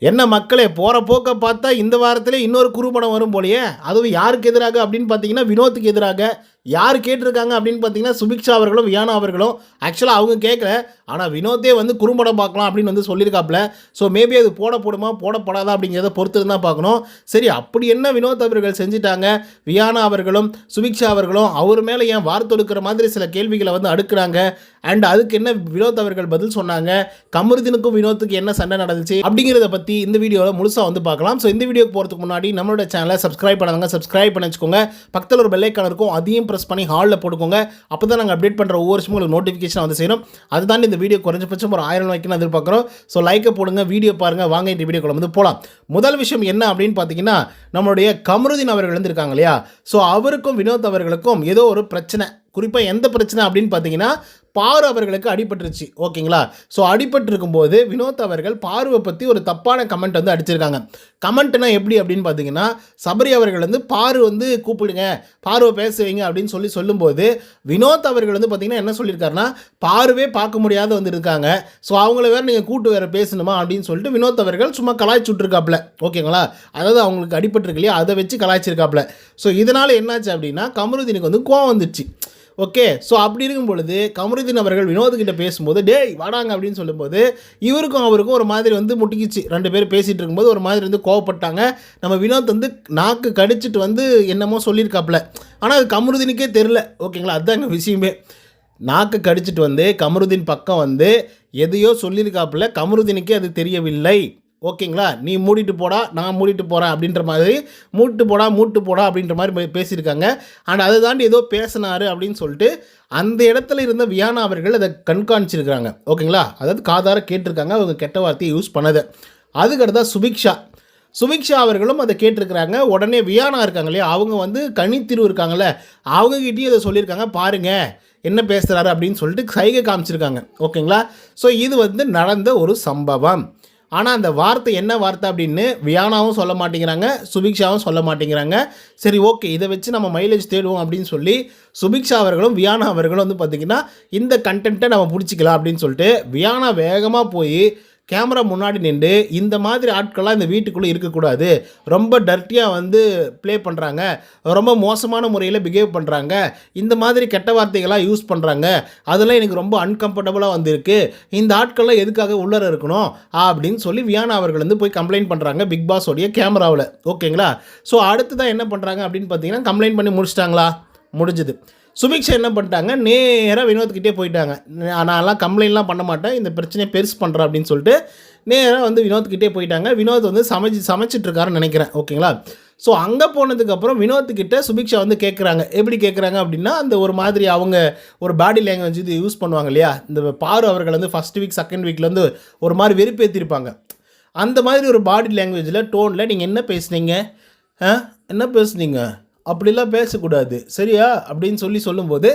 என்ன மக்களே, போகிற போக்க பார்த்தா இந்த வாரத்திலே இன்னொரு குறும்படம் வரும் போலயே. அதுவும் யாருக்கு எதிராக அப்படின்னு பார்த்தீங்கன்னா, வினோத்துக்கு எதிராக. யார் கேட்டிருக்காங்க அப்படின்னு பார்த்தீங்கன்னா, சுபிக்ஷா அவர்களும் வியானா அவர்களும். ஆக்சுவலாக அவங்க கேட்கல, ஆனால் வினோத்தே வந்து குறும்படம் பார்க்கலாம் அப்படின்னு வந்து சொல்லியிருக்காப்புல. ஸோ மேபி அது போடுமா போடப்படாதா அப்படிங்கிறத பொறுத்து தான் பார்க்கணும். சரி, அப்படி என்ன வினோத் அவர்கள் செஞ்சுட்டாங்க? வியானா அவர்களும் சுபிக்ஷா அவர்களும் அவர் மேலே ஏன் வார்த்தை எடுக்கிற மாதிரி சில கேள்விகளை வந்து அடுக்குறாங்க. அண்ட் அதுக்கு என்ன வினோத் அவர்கள் பதில் சொன்னாங்க? கமருதீனுக்கும் வினோத்துக்கு என்ன சண்டை நடந்துச்சு அப்படிங்கிறத பற்றி இந்த வீடியோவில் முழுசாக வந்து பார்க்கலாம். ஸோ இந்த வீடியோக்கு போகிறதுக்கு முன்னாடி நம்மளோட சேனலை சப்ஸ்கிரைப் பண்ணாங்க, சப்ஸ்கிரைப் பண்ணி வச்சுக்கோங்க. பக்கத்தில் ஒரு பெல் ஐக்கான் இருக்கும், அதையும் ப்ரெஸ் பண்ணி ஹாலில் போட்டுக்கோங்க. அப்போ தான் நாங்கள் அப்டேட் பண்ணுற ஒவ்வொரு விஷயமும் உங்களுக்கு நோட்டிஃபிகேஷன் வந்து செய்யணும். அதுதான் இந்த வீடியோ குறைஞ்சபட்சம் ஒரு 1000 வைக்கணும் எதிர்பார்க்குறோம். ஸோ லைக்கை போடுங்க, வீடியோ பாருங்கள். வாங்க இந்த வீடியோக்குள்ள வந்து போகலாம். முதல் விஷயம் என்ன அப்படின்னு பார்த்தீங்கன்னா, நம்மளுடைய கமருதீன் அவர்கள் வந்து இருக்காங்க இல்லையா? ஸோ அவருக்கும் வினோத் அவர்களுக்கும் ஏதோ ஒரு பிரச்சனை. குறிப்பாக எந்த பிரச்சனை அப்படின்னு பார்த்தீங்கன்னா, பாரு அவர்களுக்கு அடிபட்டுருச்சு. ஓகேங்களா? ஸோ அடிபட்டிருக்கும்போது வினோத் அவர்கள் பாருவை பற்றி ஒரு தப்பான கமெண்ட் வந்து அடிச்சிருக்காங்க. கமெண்ட்னா எப்படி அப்படின்னு பார்த்தீங்கன்னா, சபரி அவர்கள் வந்து பாரு வந்து கூப்பிடுங்க, பாருவை பேச வைங்க அப்படின்னு சொல்லும்போது வினோத் அவர்கள் வந்து பார்த்தீங்கன்னா என்ன சொல்லியிருக்காருன்னா, பாருவே பார்க்க முடியாத வந்து இருக்காங்க, ஸோ அவங்கள வேறு நீங்கள் கூட்டு வேறு பேசணுமா அப்படின்னு சொல்லிட்டு வினோத் அவர்கள் சும்மா கலாய்ச்சுட்ருக்காப்புல. ஓகேங்களா? அதாவது அவங்களுக்கு அடிபட்டிருக்கு இல்லையா, அதை வச்சு கலாய்ச்சிருக்காப்புல. ஸோ இதனால் என்னாச்சு அப்படின்னா, கமருதீனுக்கு வந்து கோவம் வந்துச்சு. ஓகே, ஸோ அப்படி இருக்கும் பொழுது கமருதீன் அவர்கள் வினோத்கிட்ட பேசும்போது டேய் வாடாங்க அப்படின்னு சொல்லும்போது இவருக்கும் அவருக்கும் ஒரு மாதிரி வந்து முட்டிக்கிச்சு. 2 பேர் பேசிகிட்டு இருக்கும்போது ஒரு மாதிரி வந்து கோவப்பட்டாங்க. நம்ம வினோத் வந்து நாக்கு கடிச்சிட்டு வந்து என்னமோ சொல்லியிருக்காப்புல. ஆனால் அது கமருதீனுக்கே தெரில. ஓகேங்களா? அதுதான் எங்கள் விஷயமே. நாக்கு கடிச்சிட்டு வந்து கமருதீன் பக்கம் வந்து எதையோ சொல்லியிருக்காப்புல, கமருதீனுக்கே அது தெரியவில்லை. ஓகேங்களா? நீ மூடிட்டு போடா, நான் மூடிட்டு போகிறேன் அப்படின்ற மாதிரி, மூட்டு போடா அப்படின்ற மாதிரி பேசியிருக்காங்க. அண்ட் அதை தாண்டி ஏதோ பேசினார் அப்படின்னு சொல்லிட்டு அந்த இடத்துல இருந்த வியானா அவர்கள் அதை கண்காணிச்சிருக்கிறாங்க. ஓகேங்களா? அதாவது காதார கேட்டிருக்காங்க அவங்க கெட்ட வார்த்தையை யூஸ் பண்ணதை. அதுக்கடுத்தா சுபிக்ஷா அவர்களும் அதை கேட்டிருக்கிறாங்க. உடனே வியானா இருக்காங்க இல்லையா, அவங்க வந்து கனித்திரு இருக்காங்கல்ல, அவங்ககிட்டயும் இதை சொல்லியிருக்காங்க. பாருங்கள் என்ன பேசுகிறாரு அப்படின்னு சொல்லிட்டு சைகை காமிச்சிருக்காங்க. ஓகேங்களா? ஸோ இது வந்து நடந்த ஒரு சம்பவம். ஆனால் அந்த வார்த்தை என்ன வார்த்தை அப்படின்னு வியானாவும் சொல்ல மாட்டேங்கிறாங்க, சுபிக்ஷாவும் சொல்ல மாட்டேங்கிறாங்க. சரி, ஓகே, இதை வச்சு நம்ம மைலேஜ் தேடுவோம் அப்படின்னு சொல்லி சுபிக்ஷா அவர்களும் வியானா அவர்களும் வந்து பார்த்திங்கன்னா இந்த கண்டென்ட்டை நம்ம பிடிச்சிக்கலாம் அப்படின்னு சொல்லிட்டு வியானா வேகமாக போய் கேமரா முன்னாடி நின்று இந்த மாதிரி ஆட்கள்லாம் இந்த வீட்டுக்குள்ளே இருக்கக்கூடாது, ரொம்ப டர்ட்டியாக வந்து ப்ளே பண்ணுறாங்க, ரொம்ப மோசமான முறையில் பிஹேவ் பண்ணுறாங்க, இந்த மாதிரி கெட்ட வார்த்தைகளாக யூஸ் பண்ணுறாங்க, அதெல்லாம் எனக்கு ரொம்ப அன்கம்ஃபர்டபுளாக வந்திருக்கு, இந்த ஆட்கள்லாம் எதுக்காக உள்ளர இருக்கணும் அப்படின்னு சொல்லி வியானா அவர்கள் வந்து போய் கம்ப்ளைண்ட் பண்ணுறாங்க பிக் பாஸோடைய கேமராவில். ஓகேங்களா? ஸோ அடுத்து தான் என்ன பண்ணுறாங்க அப்படின்னு பார்த்தீங்கன்னா, கம்ப்ளைண்ட் பண்ணி முடிச்சிட்டாங்களா? முடிஞ்சுது. சுபிக்ஷா என்ன பண்ணிட்டாங்க, நேராக வினோத்கிட்டே போயிட்டாங்க. நான்லாம் கம்ப்ளைண்ட்லாம் பண்ண மாட்டேன், இந்த பிரச்சனையை பெருசு பண்ணுறேன் அப்படின்னு சொல்லிட்டு நேராக வந்து வினோத்கிட்டே போயிட்டாங்க. வினோத் வந்து சமைச்சிட்ருக்காருன்னு நினைக்கிறேன். ஓகேங்களா? ஸோ அங்கே போனதுக்கப்புறம் வினோத்துக்கிட்ட சுபிக்ஷா வந்து கேட்குறாங்க. எப்படி கேட்குறாங்க அப்படின்னா, அந்த ஒரு மாதிரி அவங்க ஒரு பாடி லாங்குவேஜ் இது யூஸ் பண்ணுவாங்க இல்லையா, இந்த பாரு அவர்கள் வந்து ஃபஸ்ட் வீக் செகண்ட் வீக்லேருந்து ஒரு மாதிரி வெறுப்பேற்றிருப்பாங்க. அந்த மாதிரி ஒரு பாடி லாங்குவேஜில் டோனில் நீங்கள் என்ன பேசுனீங்க, என்ன பேசுனீங்க, அப்படிலாம் பேசக்கூடாது சரியா அப்படின்னு சொல்லும்போது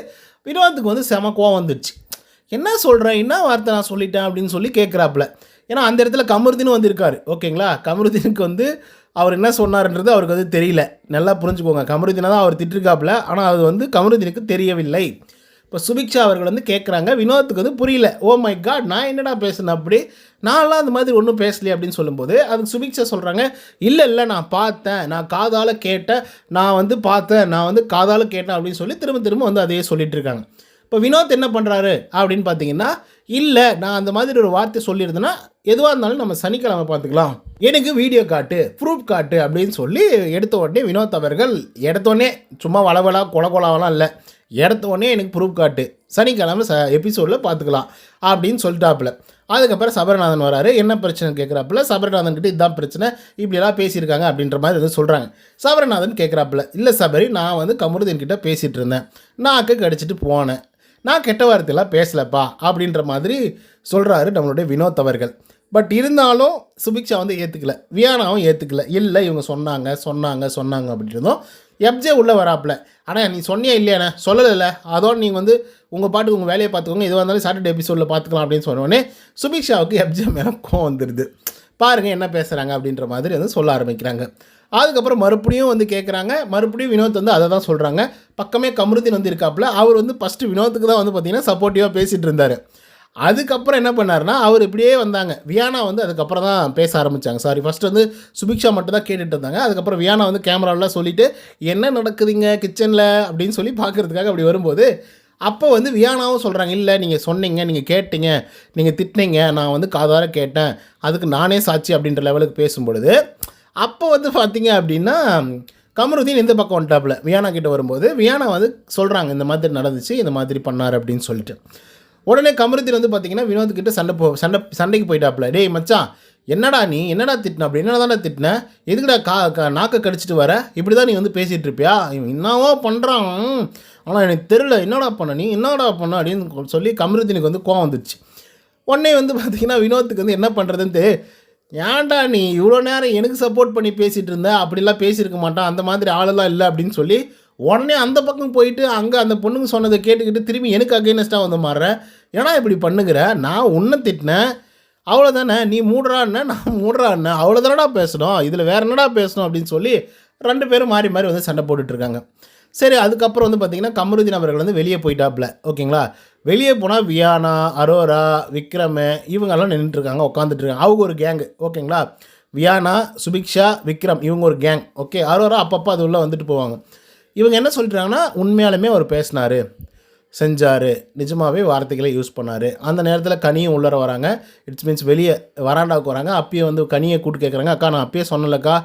வினோத்துக்கு வந்து செம கோவம் வந்துடுச்சு. என்ன சொல்கிறேன், என்ன வார்த்தை நான் சொல்லிட்டேன் அப்படின்னு சொல்லி கேட்குறாப்புல. ஏன்னா அந்த இடத்துல கமருதீனும் வந்திருக்காரு. ஓகேங்களா? கமருதீனுக்கு வந்து அவர் என்ன சொன்னார்ன்றது அவருக்கு வந்து தெரியல. நல்லா புரிஞ்சுக்கோங்க, கமருதீனை தான் அவர் திட்டிருக்காப்புல, ஆனால் அது வந்து கமருதீனுக்கு தெரியவில்லை. இப்போ சுபிக்ஷா அவர்கள் வந்து கேட்குறாங்க, வினோத்துக்கு வந்து புரியல. ஓ மை காட், நான் என்னடா பேசுனேன் அப்படி, நான்லாம் அந்த மாதிரி ஒன்றும் பேசலையே அப்படின்னு சொல்லும்போது அதுக்கு சுபிக்ஷா சொல்கிறாங்க, இல்லை நான் பார்த்தேன், நான் காதால் கேட்டேன், நான் வந்து பார்த்தேன், நான் வந்து காதால் கேட்டேன் அப்படின்னு சொல்லி திரும்ப வந்து அதையே சொல்லிட்டு இருக்காங்க. இப்போ வினோத் என்ன பண்ணுறாரு அப்படின்னு பார்த்தீங்கன்னா, இல்லை நான் அந்த மாதிரி ஒரு வார்த்தை சொல்லியிருந்தேன்னா எதுவாக இருந்தாலும் நம்ம சனிக்கிழமை பார்த்துக்கலாம், எனக்கு வீடியோ காட்டு, ப்ரூஃப் காட்டு அப்படின்னு சொல்லி எடுத்த உடனே வினோத் அவர்கள் எடுத்தோடனே சும்மா வளவலா கொலகொலாவெல்லாம் இல்லை, எடுத்த உடனே எனக்கு ப்ரூஃப் காட்டு, சனிக்கிழமை எபிசோடில் பார்த்துக்கலாம் அப்படின்னு சொல்லிட்டாப்புல. அதுக்கப்புறம் சபரிநாதன் வராரு. என்ன பிரச்சனை கேட்குறாப்புல. சபரிநாதன் கிட்ட இதுதான் பிரச்சனை, இப்படியெல்லாம் பேசியிருக்காங்க அப்படின்ற மாதிரி வந்து சொல்கிறாங்க. சபரிநாதன் கேட்குறாப்புல, இல்லை சபரி, நான் வந்து கமருதீன் கிட்ட பேசிகிட்டு இருந்தேன், நாக்கு கடிச்சிட்டு போனேன், நான் கெட்ட வார்த்தையெல்லாம் பேசலப்பா அப்படின்ற மாதிரி சொல்கிறாரு நம்மளுடைய வினோத் அவர்கள். பட் இருந்தாலும் சுபிக்ஷா வந்து ஏற்றுக்கல, வியானாவும் ஏற்றுக்கல. இல்லை இவங்க சொன்னாங்க அப்படின்றதும் எப்ஜே உள்ளே வராப்புல. ஆனால் நீ சொன்னியா இல்லையாண்ணே, சொல்லலை, அதோடு நீங்கள் வந்து உங்கள் பாட்டுக்கு உங்கள் வேலையை பார்த்துக்கோங்க, எதுவாக இருந்தாலும் சாட்டர்டே எபிசோடில் பார்த்துக்கலாம் அப்படின்னு சொன்னோடனே சுபிக்ஷாவுக்கு எப்ஜே மேலே கோவம் வந்துடுது. பாருங்கள் என்ன பேசுகிறாங்க அப்படின்ற மாதிரி வந்து சொல்ல ஆரம்பிக்கிறாங்க. அதுக்கப்புறம் மறுபடியும் வந்து கேட்குறாங்க, மறுபடியும் வினோத் வந்து அதை தான் சொல்கிறாங்க. பக்கமே கமருதீன் வந்து இருக்காப்புல. அவர் வந்து ஃபஸ்ட்டு வினோத்துக்கு தான் வந்து பார்த்திங்கன்னா சப்போர்ட்டிவாக பேசிகிட்டு இருந்தார். அதுக்கப்புறம் என்ன பண்ணாருன்னா, அவர் இப்படியே வந்தாங்க. வியானா வந்து அதுக்கப்புறம் தான் பேச ஆரம்பிச்சாங்க. சாரி, ஃபர்ஸ்ட் வந்து சுபிக்ஷா மட்டும் தான் கேட்டுட்டு இருந்தாங்க. அதுக்கப்புறம் வியானா வந்து கேமராலாம் சொல்லிட்டு, "என்ன நடக்குதுங்க கிச்சன்ல?" அப்படின்னு சொல்லி பார்க்கறதுக்காக அப்படி வரும்போது, அப்போ வந்து வியானாவும் சொல்றாங்க, "இல்ல நீங்க சொன்னீங்க, நீங்க கேட்டீங்க, நீங்க திட்டுனீங்க. நான் வந்து காதார கேட்டேன். அதுக்கு நானே சாட்சி." அப்படின்ற லெவலுக்கு பேசும்பொழுது, அப்போ வந்து பார்த்தீங்க அப்படின்னா, கமருதீன் இந்த பக்கம் வந்துட்டாப்புல. வியானா கிட்ட வரும்போது, வியானா வந்து சொல்றாங்க, "இந்த மாதிரி நடந்துச்சு. இந்த மாதிரி பண்ணாரு." அப்படின்னு சொல்லிட்டு. உடனே கமருதீன் வந்து பார்த்தீங்கன்னா, வினோத் கிட்ட சண்டைக்கு போயிட்டாப்புல. "டேய் மச்சான், என்னடா நீ? என்னடா திட்டின? அப்படி என்னதான்டா திட்டின? எதுக்குடா நாக்க கடிச்சிட்டு வர? இப்படி தான் நீ வந்து பேசிட்டு இருப்பியா? இவன் என்னவோ பண்ணுறான். ஆனால் எனக்கு தெரியல. என்னடா பண்ண நீ? என்னடா பண்ண?" அப்படின்னு சொல்லி கமருதீனுக்கு வந்து கோவம் வந்துடுச்சு. உடனே வந்து பார்த்தீங்கன்னா, வினோத்துக்கு வந்து என்ன பண்ணுறதுன்ட்டு, "ஏன்டா நீ இவ்வளோ நேரம் எனக்கு சப்போர்ட் பண்ணி பேசிகிட்டு இருந்த? அப்படிலாம் பேசியிருக்க மாட்டான். அந்த மாதிரி ஆளெல்லாம் இல்லை." அப்படின்னு சொல்லி உடனே அந்த பக்கம் போயிட்டு அங்கே அந்த பொண்ணுங்க சொன்னதை கேட்டுக்கிட்டு திரும்பி எனக்கு அகைனஸ்ட்டாக வந்து மாறுறேன். "ஏன்னா இப்படி பண்ணுகிற? நான் உன்னை திட்டினேன். அவ்வளோதானே. நீ மூடுறான்னு நான் மூடுறான்னு அவ்வளோதானடா பேசணும். இதில் வேறு என்னடா பேசணும்?" அப்படின்னு சொல்லி 2 பேரும் மாறி மாறி வந்து சண்டை போட்டுட்ருக்காங்க. சரி, அதுக்கப்புறம் வந்து பார்த்திங்கன்னா, கமருதீன் அவர்கள் வந்து வெளியே போயிட்டாப்புல. ஓகேங்களா. வெளியே போனால் வியானா, அரோரா, விக்ரம் இவங்கெல்லாம் நின்றுட்டுருக்காங்க, உட்காந்துட்ருக்காங்க. அவங்க ஒரு கேங்கு. ஓகேங்களா. வியானா, சுபிக்ஷா, விக்ரம் இவங்க ஒரு கேங். ஓகே. அரோரா அப்பப்போ அது உள்ளே வந்துட்டு போவாங்க. இவங்க என்ன சொல்லிட்டாங்கன்னா, உண்மையாலுமே அவர் பேசினார், செஞ்சார், நிஜமாகவே வார்த்தைகளை யூஸ் பண்ணார். அந்த நேரத்தில் கனியும் உள்ளர வராங்க. இட்ஸ் மீன்ஸ் வெளியே வராண்டாவுக்கு வராங்க. அப்பயே வந்து கனியை கூப்பிட்டு கேட்குறாங்க, "அக்கா நான் அப்பயே சொன்னலக்கா,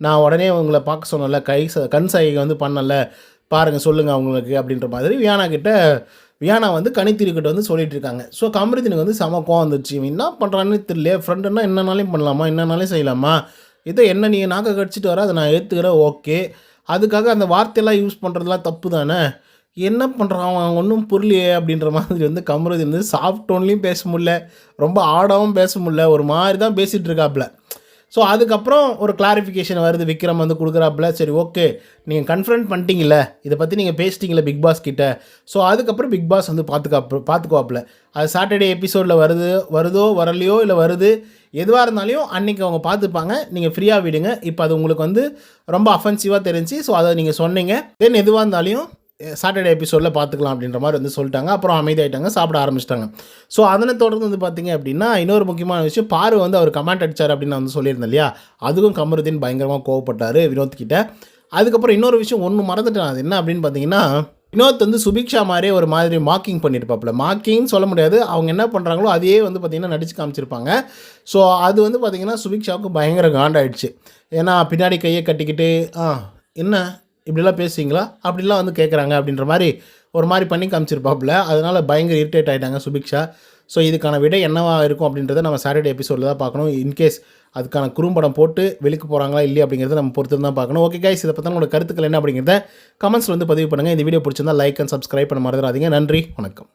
நான் உடனே உங்களை பார்க்க சொன்னல, கண் சைகை வந்து பண்ணல, பாருங்கள் சொல்லுங்கள் அவங்களுக்கு." அப்படின்ற மாதிரி வியானா வந்து கனித்திரிக்கிட்ட வந்து சொல்லிட்டு இருக்காங்க. ஸோ கமருதீனுக்கு வந்து செம கோவம் வந்துருச்சு. இவன் என்ன பண்ணுறான்னு தெரியல. ஃப்ரெண்டுன்னா என்னன்னாலையும் பண்ணலாமா, என்னன்னாலையும் செய்யலாமா? இதை என்ன நீ நாக்க கடிச்சிட்டு வர, அதை நான் ஏற்றுக்கிறேன், ஓகே. அதுக்காக அந்த வார்த்தையெல்லாம் யூஸ் பண்ணுறதுலாம் தப்பு தானே. என்ன பண்ணுறான் அவன், ஒன்றும் புரியலையே அப்படின்ற மாதிரி வந்து கமருதீன் வந்து சாஃப்ட் டோன்லேயும் பேச முடியல, ரொம்ப ஆடாவும் பேச முடியல, ஒரு மாதிரி தான் பேசிகிட்டு இருக்காப்புல. ஸோ அதுக்கப்புறம் ஒரு கிளாரிஃபிகேஷன் வருது, விக்ரம் வந்து கொடுக்குறாப்புல. சரி, ஓகே, நீங்கள் கன்ஃபரண்ட் பண்ணிட்டீங்களே, இதை பற்றி நீங்கள் பேசிட்டீங்களே பிக் பாஸ் கிட்ட. ஸோ அதுக்கப்புறம் பிக் பாஸ் வந்து பார்த்துக்குவாப்புல. அது சாட்டர்டே எபிசோடில் வருதோ வரலையோ, இல்லை வருது, எதுவாக இருந்தாலையும் அன்றைக்கி அவங்க பார்த்துப்பாங்க. நீங்கள் ஃப்ரீயாக விடுங்க. இப்போ அது உங்களுக்கு வந்து ரொம்ப அஃபென்சிவாக தெரிஞ்சு, ஸோ அதை நீங்கள் சொன்னீங்க. தென் எதுவாக இருந்தாலையும் சாட்டர்டே எபிசோடில் பார்த்துக்கலாம் அப்படின்ற மாதிரி வந்து சொல்லிட்டாங்க. அப்புறம் அமைதியாகிட்டாங்க, சாப்பிட ஆரம்பிச்சிட்டாங்க. ஸோ அதனை தொடர்ந்து வந்து பார்த்திங்க அப்படின்னா, இன்னொரு முக்கியமான விஷயம், பாரு வந்து அவர் கமெண்ட் அடித்தார் அப்படின்னு நான் வந்து சொல்லியிருந்தேன் இல்லையா. அதுவும் கமருதீன் பயங்கரமாக கோவப்பட்டார் வினோத் கிட்ட. அதுக்கப்புறம் இன்னொரு விஷயம் ஒன்று மறந்துட்டேன். அது என்ன அப்படின்னு பார்த்தீங்கன்னா, வினோத் வந்து சுபிக்ஷா மாதிரியே ஒரு மாதிரி மார்க்கிங் பண்ணியிருப்பாப்புல. மார்க்கிங்னு சொல்ல முடியாது, அவங்க என்ன பண்ணுறாங்களோ அதையே வந்து பார்த்திங்கன்னா நடிச்சு காமிச்சிருப்பாங்க. ஸோ அது வந்து பார்த்திங்கன்னா சுபிக்ஷாவுக்கு பயங்கர காண்டாயிடுச்சு. ஏன்னா பின்னாடி கையை கட்டிக்கிட்டு, என்ன இப்படிலாம் பேசுவீங்களா அப்படிலாம் வந்து கேட்குறாங்க அப்படின்ற மாதிரி ஒரு மாதிரி பண்ணி காமிச்சிருப்பாப்புல. அதனால் பயங்கர இரிட்டேட் ஆகிட்டாங்க சுபிக்ஷா. ஸோ இதுக்கான விடை என்னவா இருக்கும் அப்படின்றத நம்ம சாட்டர்டே எபிசோடில் தான் பார்க்கணும். இன்கேஸ் அதுக்கான குறும்படம் போட்டு வெளிக்கு போகிறாங்களா இல்லையா அப்படிங்கிறத நம்ம பொறுத்து தான் பார்க்கணும். ஓகே கைஸ், இதை பற்றி உங்களோட கருத்துக்கள் என்ன அப்படிங்கிறத கமெண்ட்ஸில் வந்து பதிவு பண்ணுங்கள். இந்த வீடியோ பிடிச்சிருந்தா லைக் அண்ட் சப்ஸ்கிரைப் பண்ண மறந்துடாதீங்க. நன்றி, வணக்கம்.